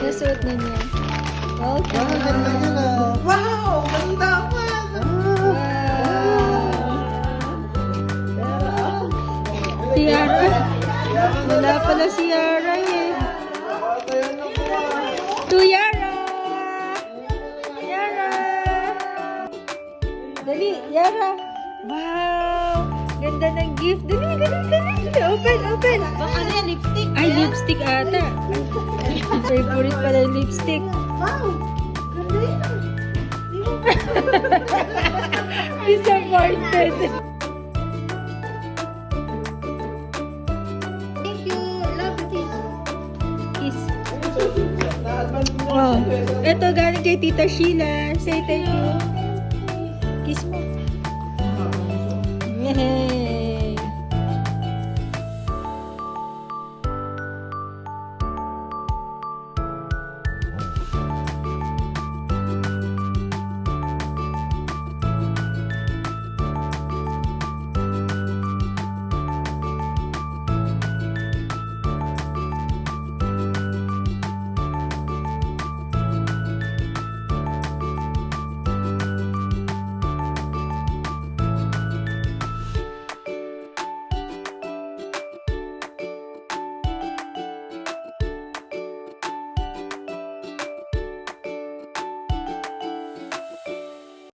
Nasuot na niya. Okay. Ang ganda niya na. Wow! Ganda pa! Si Yara. Wala pala si Yara eh. To Yara! Yara! Dali, Yara! Wow! Ganda ng gift. Dali, dali, dali. Open, open. Baka ano yan, lipstick? Ay, lipstick ata. Favorite pala yung lipstick. Wow! Ganda yun. Disappointed. Thank you. Love you. Kiss. Oh, ito galing kay Tita Sheila. Say thank you. Kiss mo. Yay!